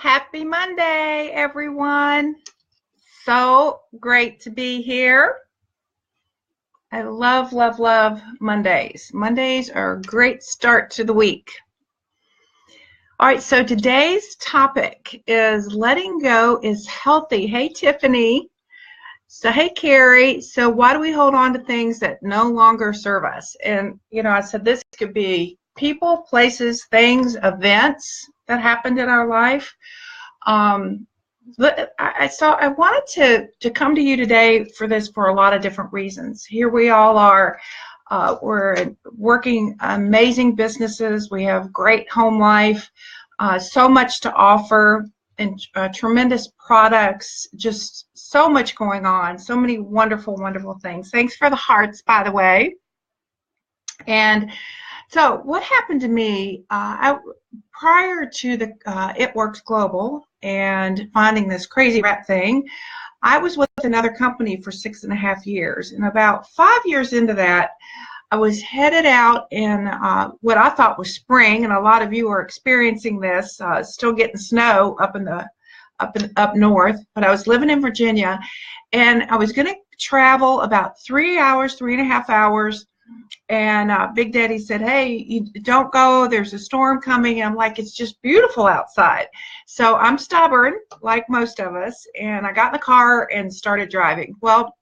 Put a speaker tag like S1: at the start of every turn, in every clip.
S1: Happy Monday, everyone. So great to be here. I love, love, love Mondays. Mondays are a great start to the week. All right, so today's topic is letting go is healthy. Hey, Tiffany. So, hey, Carrie. So, why do we hold on to things that no longer serve us? And, I said this could be people, places, things, events that happened in our life. But I wanted to come to you today for this for a lot of different reasons. Here we all are. We're working amazing businesses. We have great home life, so much to offer, and tremendous products, just so much going on, so many wonderful, wonderful things. Thanks for the hearts, by the way. And so what happened to me, prior to the It Works Global and finding this crazy rat thing, I was with another company for 6.5 years. And about 5 years into that, I was headed out in what I thought was spring, and a lot of you are experiencing this, still getting snow up north, but I was living in Virginia, and I was going to travel about 3 hours, 3.5 hours. And Big Daddy said, hey, you don't go, there's a storm coming. And I'm like, it's just beautiful outside. So I'm stubborn, like most of us, and I got in the car and started driving. Well,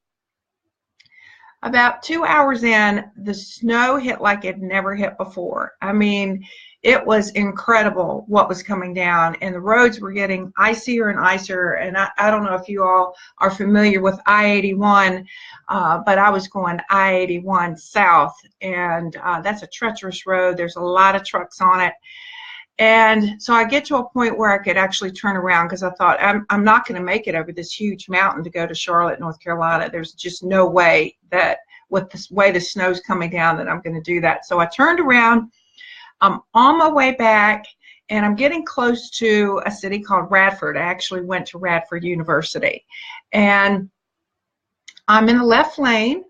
S1: about 2 hours in, the snow hit like it never hit before. I mean, it was incredible what was coming down, and the roads were getting icier and icier. And I don't know if you all are familiar with I-81, but I was going I-81 south, and that's a treacherous road. There's a lot of trucks on it. And so I get to a point where I could actually turn around, because I thought, I'm not going to make it over this huge mountain to go to Charlotte, North Carolina. There's just no way that with the way the snow's coming down that I'm going to do that. So I turned around. I'm on my way back, and I'm getting close to a city called Radford. I actually went to Radford University. And I'm in the left lane,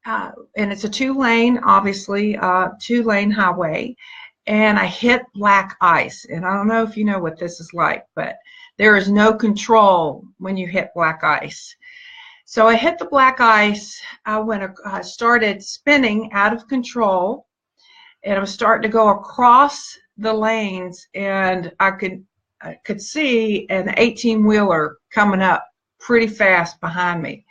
S1: and it's a two-lane, obviously, two-lane highway. And I hit black ice. And I don't know if you know what this is like, but there is no control when you hit black ice. So I hit the black ice. I started spinning out of control, and I was starting to go across the lanes, and I could see an 18-wheeler coming up pretty fast behind me.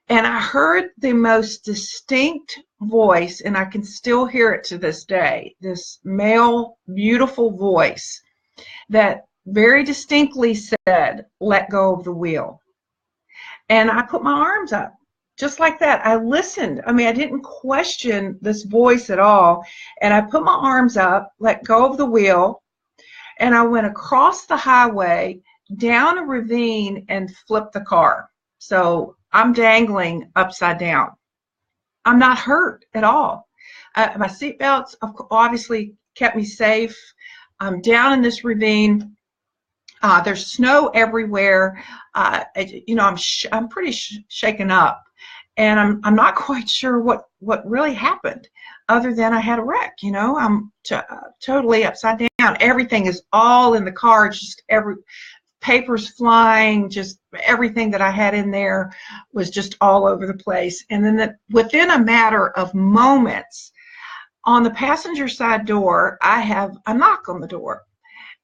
S1: And I heard the most distinct voice, and I can still hear it to this day, this male, beautiful voice that very distinctly said, let go of the wheel. And I put my arms up, just like that. I listened. I mean, I didn't question this voice at all. And I put my arms up, let go of the wheel, and I went across the highway, down a ravine, and flipped the car. So I'm dangling upside down. I'm not hurt at all. My seatbelts obviously kept me safe. I'm down in this ravine. There's snow everywhere. I'm pretty shaken up, and I'm not quite sure what really happened, other than I had a wreck. I'm totally upside down. Everything is all in the car. Just papers flying, just everything that I had in there was just all over the place. And then within a matter of moments, on the passenger side door, I have a knock on the door.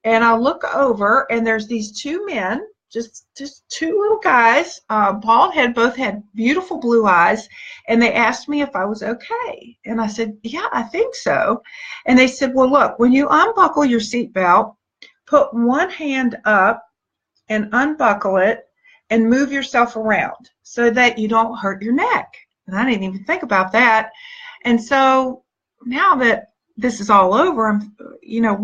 S1: And I look over, and there's these two men, just two little guys, bald head, both had beautiful blue eyes, and they asked me if I was okay. And I said, yeah, I think so. And they said, well, look, when you unbuckle your seatbelt, put one hand up and unbuckle it and move yourself around so that you don't hurt your neck. And I didn't even think about that. And so now that this is all over, I'm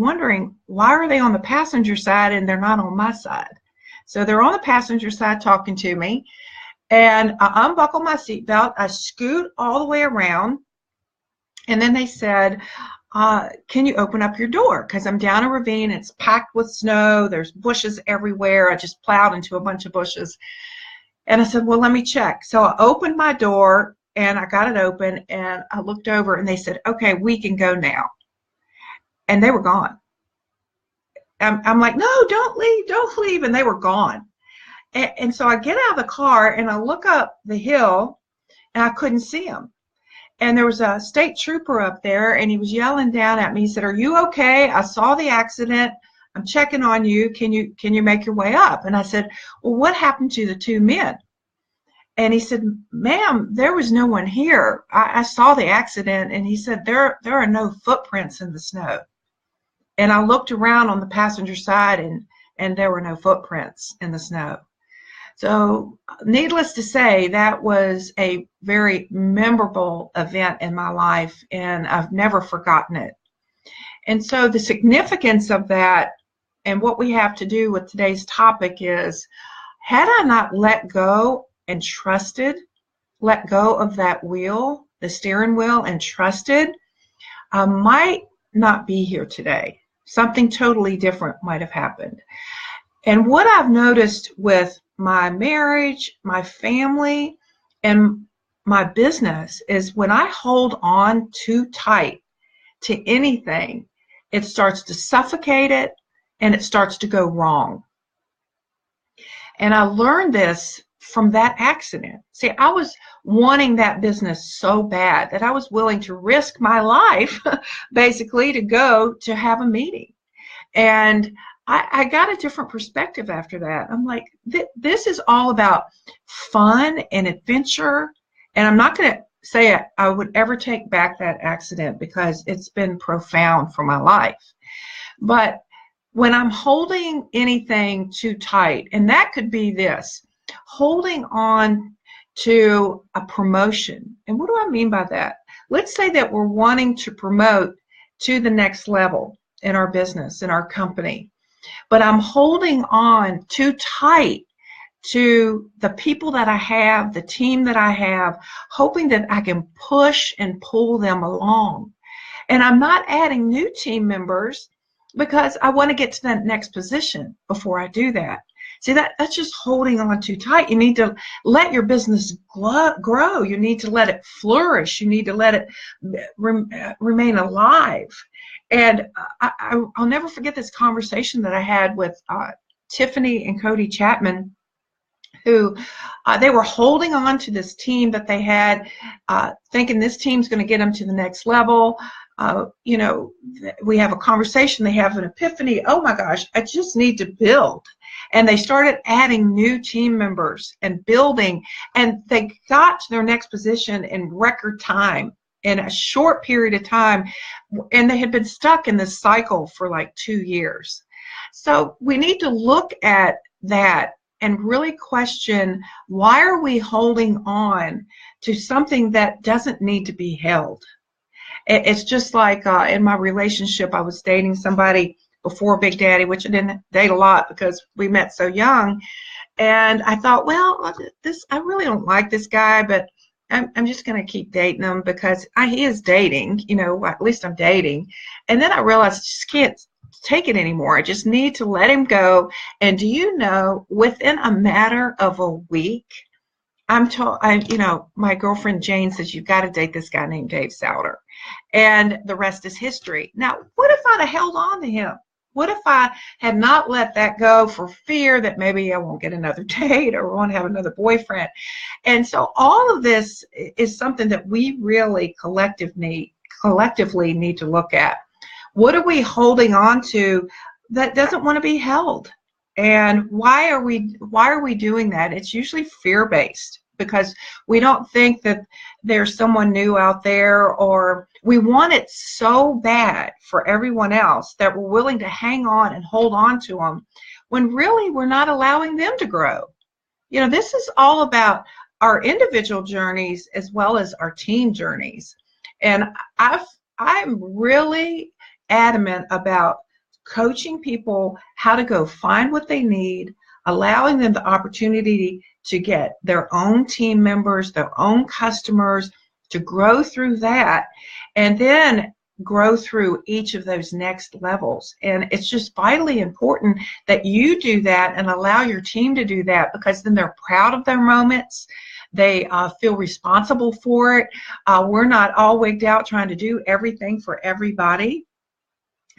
S1: wondering, why are they on the passenger side and they're not on my side? So they're on the passenger side talking to me, and I unbuckle my seatbelt, I scoot all the way around, and then they said, can you open up your door? Because I'm down a ravine, it's packed with snow, there's bushes everywhere. I just plowed into a bunch of bushes. And I said, well, let me check. So I opened my door, and I got it open, and I looked over, and they said, okay, we can go now. And they were gone. I'm like, no, don't leave, don't leave. And they were gone. And so I get out of the car and I look up the hill and I couldn't see them. And there was a state trooper up there and he was yelling down at me. He said, are you okay? I saw the accident. I'm checking on you. Can you make your way up? And I said, well, what happened to the two men? And he said, ma'am, there was no one here. I saw the accident. And he said, there are no footprints in the snow. And I looked around on the passenger side and there were no footprints in the snow. So needless to say, that was a very memorable event in my life, and I've never forgotten it. And so the significance of that and what we have to do with today's topic is, had I not let go and trusted, let go of that wheel, the steering wheel, and trusted, I might not be here today. Something totally different might have happened. And what I've noticed with my marriage, my family, and my business is when I hold on too tight to anything, it starts to suffocate it and it starts to go wrong. And I learned this from that accident. See, I was wanting that business so bad that I was willing to risk my life basically to go to have a meeting. And I got a different perspective after that. I'm like, this is all about fun and adventure. And I'm not going to say I would ever take back that accident because it's been profound for my life. But when I'm holding anything too tight, and that could be this, holding on to a promotion. And what do I mean by that? Let's say that we're wanting to promote to the next level in our business, in our company. But I'm holding on too tight to the people that I have, the team that I have, hoping that I can push and pull them along. And I'm not adding new team members because I want to get to that next position before I do that. See, that's just holding on too tight. You need to let your business grow. You need to let it flourish. You need to let it remain alive. And I'll never forget this conversation that I had with Tiffany and Cody Chapman, who they were holding on to this team that they had, thinking this team's going to get them to the next level. You know, we have a conversation, they have an epiphany. Oh my gosh, I just need to build. And they started adding new team members and building, and they got to their next position in record time, in a short period of time, and they had been stuck in this cycle for like 2 years. So we need to look at that and really question, why are we holding on to something that doesn't need to be held? It's just like in my relationship, I was dating somebody before Big Daddy, which I didn't date a lot because we met so young. And I thought, well, I really don't like this guy, but I'm just going to keep dating him because he is dating, you know, at least I'm dating. And then I realized I just can't take it anymore. I just need to let him go. And do you know, within a matter of a week, you know, my girlfriend Jane says, you've got to date this guy named Dave Sowder. And the rest is history. Now, what if I'd have held on to him? What if I had not let that go for fear that maybe I won't get another date or won't have another boyfriend? And so all of this is something that we really collectively need to look at. What are we holding on to that doesn't want to be held? And why are we doing that? It's usually fear-based because we don't think that there's someone new out there, or we want it so bad for everyone else that we're willing to hang on and hold on to them when really we're not allowing them to grow. You know, this is all about our individual journeys as well as our team journeys. And I'm really adamant about coaching people how to go find what they need, allowing them the opportunity to get their own team members, their own customers, to grow through that, and then grow through each of those next levels. And it's just vitally important that you do that and allow your team to do that, because then they're proud of their moments. They feel responsible for it. We're not all wigged out trying to do everything for everybody.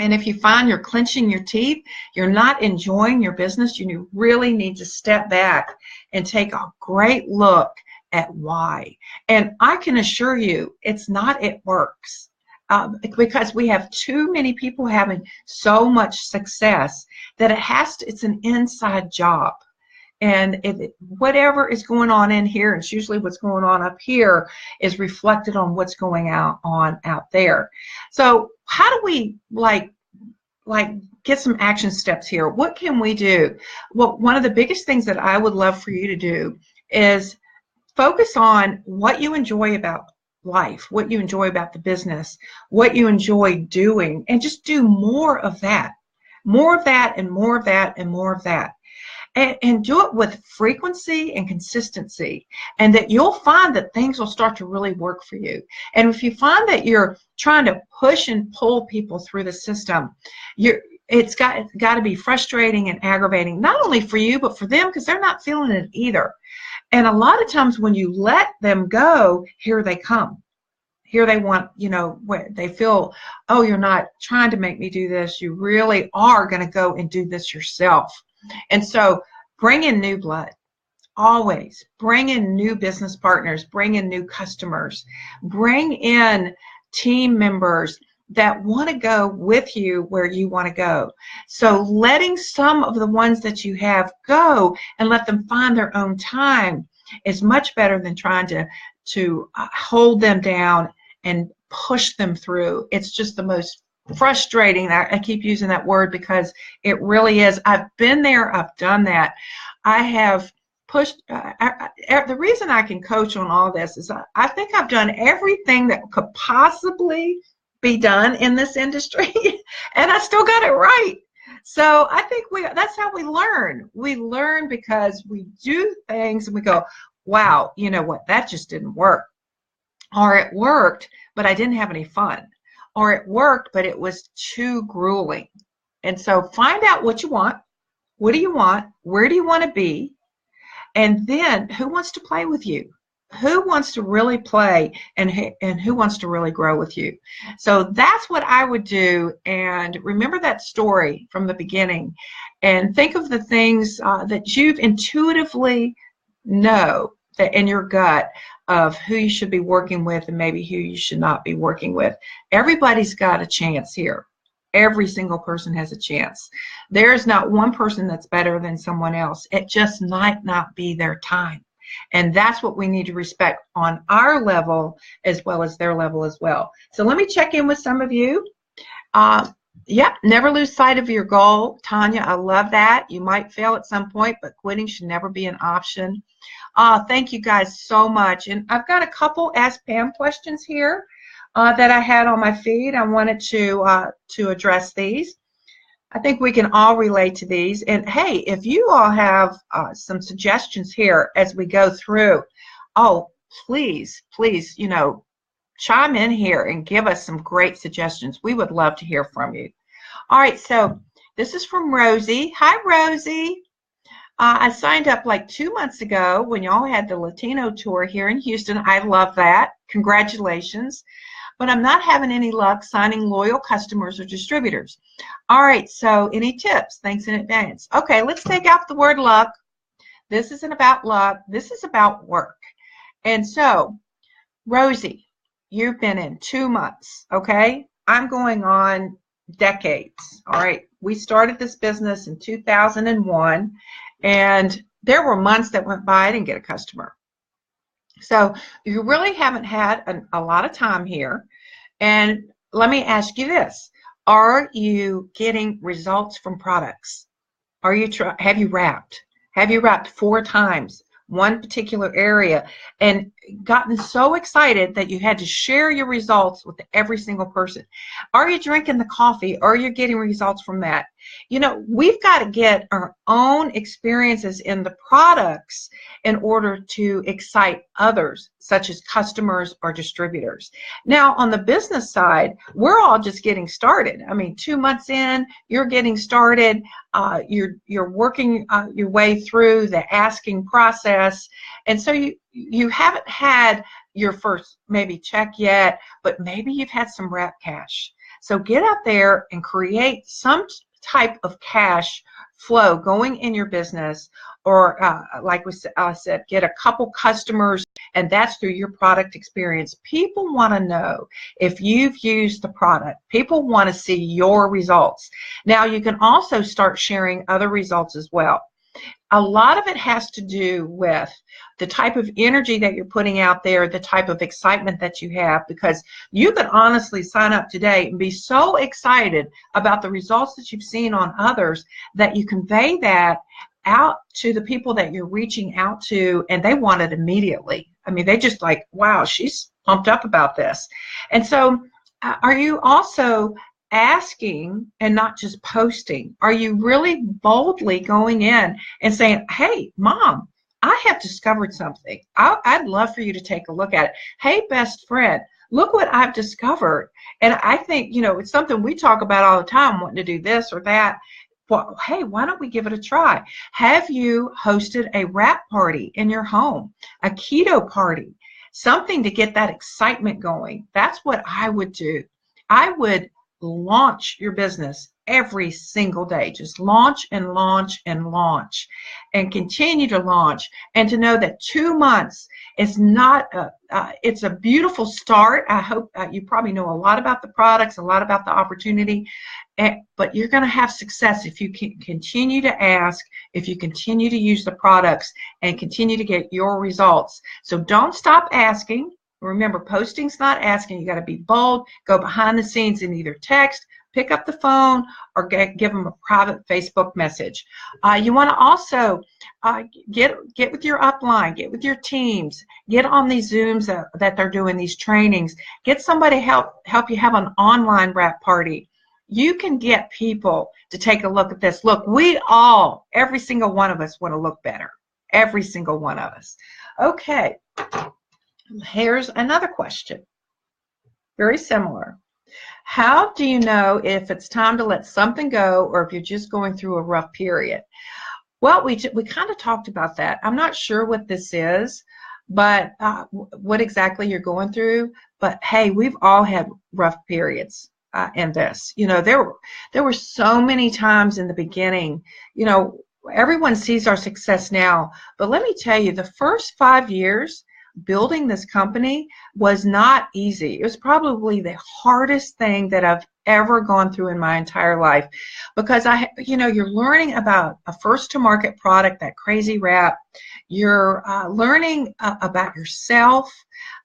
S1: And if you find you're clenching your teeth, you're not enjoying your business, you really need to step back and take a great look at why. And I can assure you, it's not it works. Because we have too many people having so much success that it's an inside job. And whatever is going on in here, it's usually what's going on up here, is reflected on what's going on out there. So how do we like get some action steps here? What can we do? Well, one of the biggest things that I would love for you to do is focus on what you enjoy about life, what you enjoy about the business, what you enjoy doing, and just do more of that, more of that, and more of that, and more of that. And do it with frequency and consistency, and that you'll find that things will start to really work for you. And if you find that you're trying to push and pull people through the system, it's got to be frustrating and aggravating, not only for you, but for them, because they're not feeling it either. And a lot of times when you let them go, here they come. Here they want, where they feel, oh, you're not trying to make me do this. You really are going to go and do this yourself. And so bring in new blood. Always bring in new business partners, bring in new customers, bring in team members that want to go with you where you want to go. So letting some of the ones that you have go and let them find their own time is much better than trying to hold them down and push them through. It's just the most frustrating. I keep using that word because it really is. I've been there. I've done that. I have pushed. The reason I can coach on all this is I think I've done everything that could possibly be done in this industry, and I still got it right. So I think that's how we learn. We learn because we do things and we go, wow, you know what, that just didn't work. Or it worked, but I didn't have any fun. Or it worked, but it was too grueling. And so find out what you want. What do you want? Where do you want to be? And then who wants to play with you? Who wants to really play, and who wants to really grow with you? So that's what I would do. And remember that story from the beginning, and think of the things that you've intuitively know that in your gut of who you should be working with and maybe who you should not be working with. Everybody's got a chance here. Every single person has a chance. There's not one person that's better than someone else. It just might not be their time. And that's what we need to respect on our level as well as their level as well. So let me check in with some of you. Yep, never lose sight of your goal. Tanya, I love that. You might fail at some point, but quitting should never be an option. Thank you guys so much. And I've got a couple Ask Pam questions here that I had on my feed. I wanted to address these. I think we can all relate to these. And hey, if you all have some suggestions here as we go through, please, chime in here and give us some great suggestions. We would love to hear from you. All right, so this is from Rosie. Hi, Rosie. I signed up like 2 months ago when y'all had the Latino tour here in Houston. I love that. Congratulations. But I'm not having any luck signing loyal customers or distributors. All right, so any tips? Thanks in advance. Okay, let's take out the word luck. This isn't about luck. This is about work. And so, Rosie, you've been in 2 months, okay? I'm going on decades, all right? We started this business in 2001, and there were months that went by I didn't get a customer. So you really haven't had a lot of time here. And let me ask you this. Are you getting results from products? Have you wrapped? Have you wrapped 4 times one particular area and gotten so excited that you had to share your results with every single person? Are you drinking the coffee? Are you getting results from that? We've got to get our own experiences in the products in order to excite others, such as customers or distributors. Now, on the business side, we're all just getting started. I mean, 2 months in, you're getting started. You're working your way through the asking process, and so you haven't had your first maybe check yet, but maybe you've had some wrap cash. So get out there and create some type of cash flow going in your business, or like I said, get a couple customers, and that's through your product experience. People want to know if you've used the product. People want to see your results. Now, you can also start sharing other results as well. A lot of it has to do with the type of energy that you're putting out there, the type of excitement that you have, because you could honestly sign up today and be so excited about the results that you've seen on others that you convey that out to the people that you're reaching out to, and they want it immediately. I mean, they just like, wow, she's pumped up about this. And so are you also asking and not just posting? Are you really boldly going in and saying, hey, Mom, I have discovered something. I'd love for you to take a look at it. Hey, best friend, look what I've discovered. And I think, it's something we talk about all the time, wanting to do this or that. Well, hey, why don't we give it a try? Have you hosted a wrap party in your home, a keto party, something to get that excitement going? That's what I would do. I would launch your business every single day. Just launch and launch and launch and continue to launch, and to know that 2 months is not it's a beautiful start. I hope you probably know a lot about the products, a lot about the opportunity, but you're going to have success if you can continue to ask, if you continue to use the products and continue to get your results. So don't stop asking. Remember, posting's not asking. You got to be bold, go behind the scenes and either text, pick up the phone, or give them a private Facebook message. You want to also get with your upline, get with your teams, get on these Zooms that they're doing, these trainings. Get somebody help you have an online wrap party. You can get people to take a look at this. Look, every single one of us want to look better. Every single one of us. Okay. Here's another question, very similar. How do you know if it's time to let something go, or if you're just going through a rough period? Well, we kind of talked about that. I'm not sure what this is, but what exactly you're going through. But hey, we've all had rough periods in this. There were so many times in the beginning. Everyone sees our success now, but let me tell you, the first 5 years building this company was not easy. It was probably the hardest thing that I've ever gone through in my entire life, because you're learning about a first to market product, that crazy wrap. You're learning about yourself.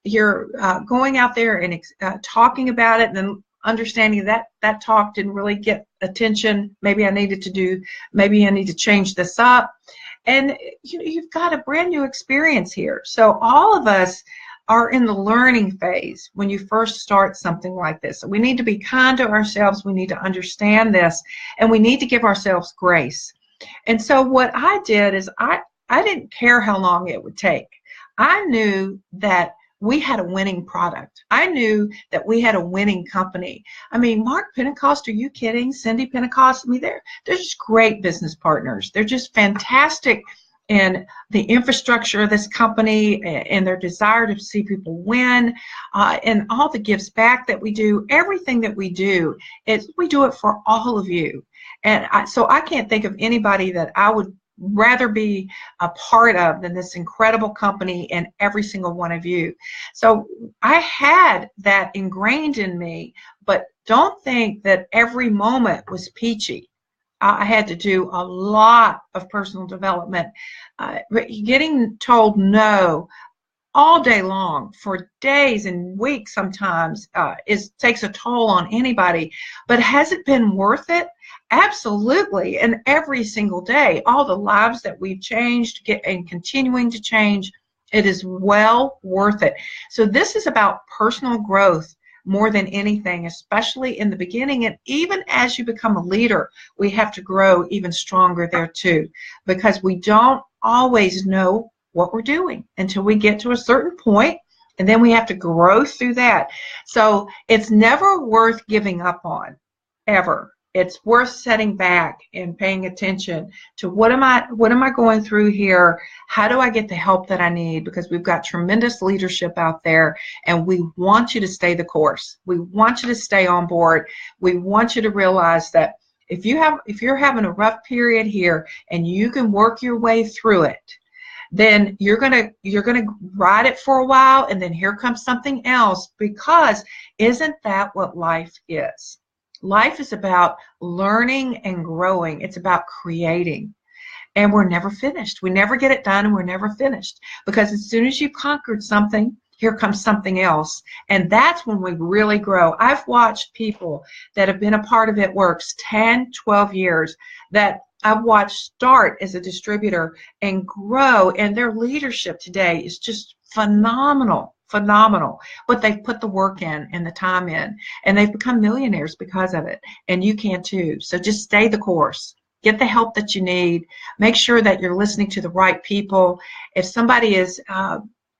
S1: You're going out there and talking about it, and then understanding that talk didn't really get attention. Maybe I need to change this up. And you've got a brand new experience here. So all of us are in the learning phase when you first start something like this. So we need to be kind to ourselves. We need to understand this, and we need to give ourselves grace. And so what I did is I didn't care how long it would take. I knew that we had a winning product. I knew that we had a winning company. I mean, Mark Pentecost, are you kidding? Cindy Pentecost, I mean, they're just great business partners. They're just fantastic in the infrastructure of this company and their desire to see people win, and all the gives back that we do. Everything that we do we do it for all of you. And so I can't think of anybody that I would rather be a part of than this incredible company and every single one of you. So I had that ingrained in me, but don't think that every moment was peachy. I had to do a lot of personal development. Getting told no all day long for days and weeks sometimes takes a toll on anybody. But has it been worth it? Absolutely. And every single day, all the lives that we've changed and continuing to change, it is well worth it. So this is about personal growth more than anything, especially in the beginning. And even as you become a leader, we have to grow even stronger there too, because we don't always know what we're doing until we get to a certain point, and then we have to grow through that. So it's never worth giving up on, ever. it's worth setting back and paying attention to what am I going through here? How do I get the help that I need? Because we've got tremendous leadership out there, and we want you to stay the course. We want you to stay on board. We want you to realize that if you're having a rough period here and you can work your way through it, then you're gonna ride it for a while, and then here comes something else, because isn't that what life is? Life is about learning and growing. It's about creating. And we're never finished. We never get it done, and we're never finished. Because as soon as you've conquered something, here comes something else. And that's when we really grow. I've watched people that have been a part of It Works 10, 12 years that I've watched start as a distributor and grow, and their leadership today is just phenomenal. Phenomenal. But they've put the work in and the time in, and they've become millionaires because of it. And you can too. So just stay the course. Get the help that you need. Make sure that you're listening to the right people. If somebody is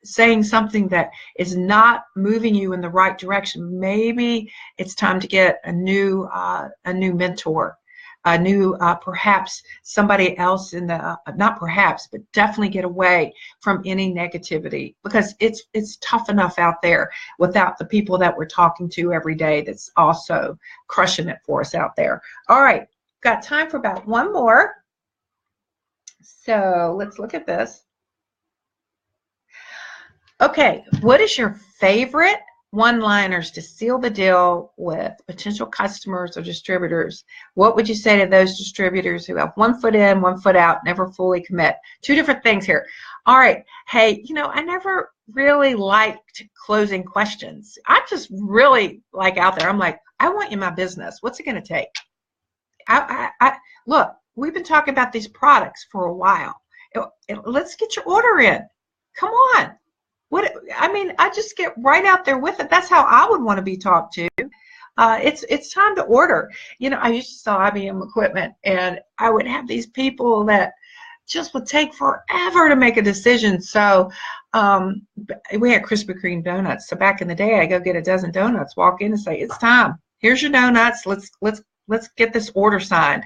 S1: saying something that is not moving you in the right direction, maybe it's time to get a new mentor. A new, perhaps somebody else in the, not perhaps, but definitely get away from any negativity, because it's tough enough out there without the people that we're talking to every day that's also crushing it for us out there. All right, got time for about one more. So let's look at this. Okay, what is your favorite one-liners to seal the deal with potential customers or distributors? What would you say to those distributors who have 1 foot in, 1 foot out, never fully commit? Two different things here. All right. Hey, I never really liked closing questions. I just really like out there. I'm like, I want you in my business. What's it going to take? Look, we've been talking about these products for a while. Let's get your order in. Come on. I just get right out there with it. That's how I would want to be talked to. It's time to order. I used to sell IBM equipment, and I would have these people that just would take forever to make a decision. So we had Krispy Kreme donuts. So back in the day, I go get a dozen donuts, walk in and say, it's time. Here's your donuts. Let's get this order signed.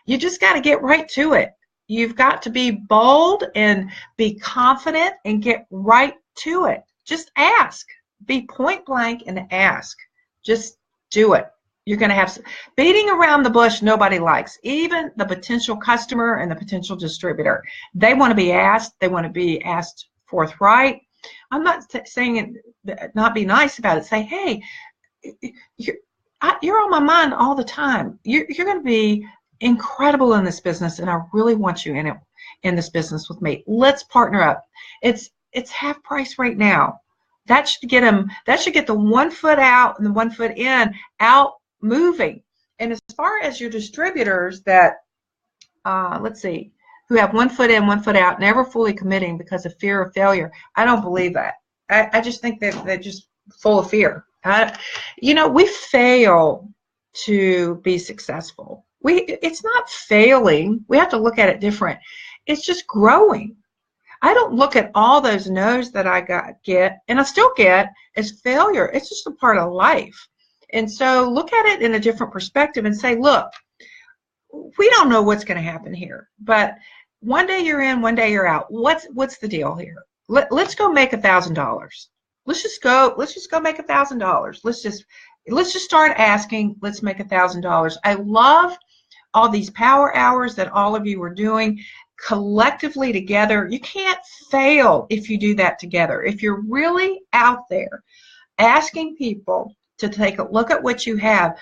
S1: You just got to get right to it. You've got to be bold and be confident and get right to it. Just ask. Be point blank and ask. Just do it. You're going to have beating around the bush. Nobody likes, even the potential customer and the potential distributor. They want to be asked. They want to be asked forthright. I'm not saying it, not be nice about it. Say, hey, you're on my mind all the time. You're going to be incredible in this business, and I really want you in this business with me. Let's partner up. It's half price right now. That should get them. That should get the 1 foot out and the 1 foot in out moving. And as far as your distributors that, let's see, who have 1 foot in, 1 foot out, never fully committing because of fear of failure, I don't believe that. I just think that they're just full of fear. We fail to be successful. It's not failing. We have to look at it different. It's just growing. I don't look at all those no's that I get, and I still get, as failure. It's just a part of life. And so look at it in a different perspective and say, look, we don't know what's going to happen here, but one day you're in, one day you're out. What's the deal here? Let's go make $1,000. Let's just go make $1,000. Let's just start asking. Let's make $1,000. I love all these power hours that all of you are doing collectively together. You can't fail if you do that together. If you're really out there asking people to take a look at what you have,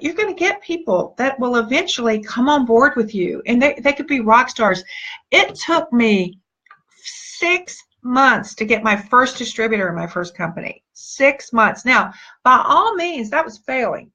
S1: you're going to get people that will eventually come on board with you, and they could be rock stars. It took me 6 months to get my first distributor in my first company. 6 months. Now, by all means, that was failing.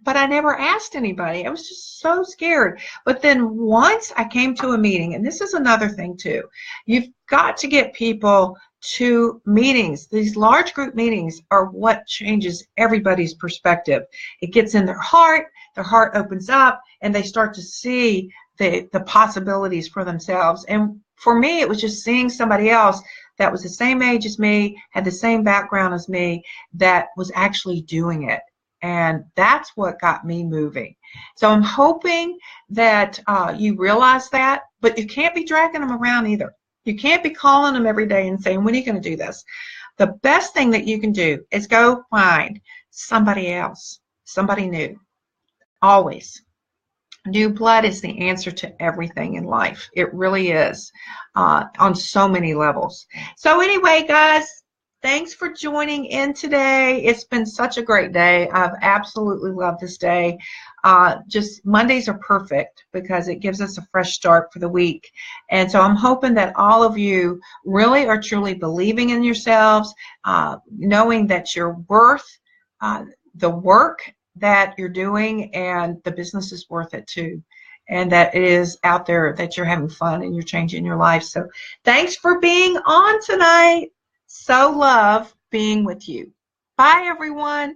S1: But I never asked anybody. I was just so scared. But then once I came to a meeting, and this is another thing too, you've got to get people to meetings. These large group meetings are what changes everybody's perspective. It gets in their heart opens up, and they start to see the possibilities for themselves. And for me, it was just seeing somebody else that was the same age as me, had the same background as me, that was actually doing it. And that's what got me moving. So I'm hoping that you realize that, but you can't be dragging them around either. You can't be calling them every day and saying, when are you going to do this? The best thing that you can do is go find somebody else, somebody new, always. New blood is the answer to everything in life. It really is, on so many levels. So anyway, guys, thanks for joining in today. It's been such a great day. I've absolutely loved this day. Just Mondays are perfect because it gives us a fresh start for the week. And so I'm hoping that all of you really are truly believing in yourselves, knowing that you're worth the work that you're doing, and the business is worth it too, and that it is out there, that you're having fun and you're changing your life. So thanks for being on tonight. So love being with you. Bye, everyone.